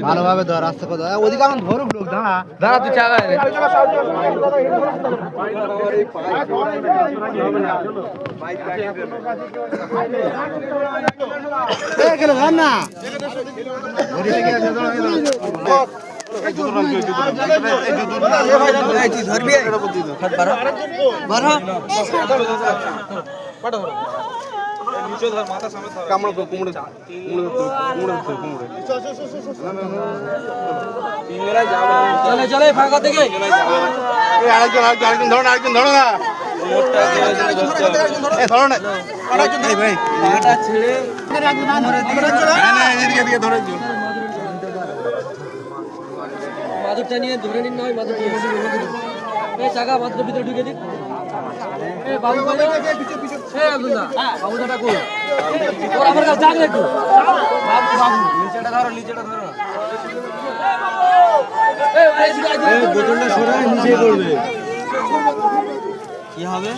ভালোভাবে ধর, রাস্তা কথা ওদিকে আমার ধরুক লোক, দাঁড়া দাঁড়া, তুই চাগায় রে। না চলে ফাঁকা থেকে আরেকজন ধরো না, আরেকজন ধরো না, ধরো না ভাই, ধরে মাদুরটা নিয়ে ধরে নিন, নয় মাদুর নিয়ে চাকা মাদুরের ভিতরে ঢুকে দিন। বাবু বাবুটা কই আমার কাছে যাক একটু, বাবু বাবু নিচেটা ধরো, নিচেটা ধরো, বোতলটা সরাই নিচে করবে কি হবে।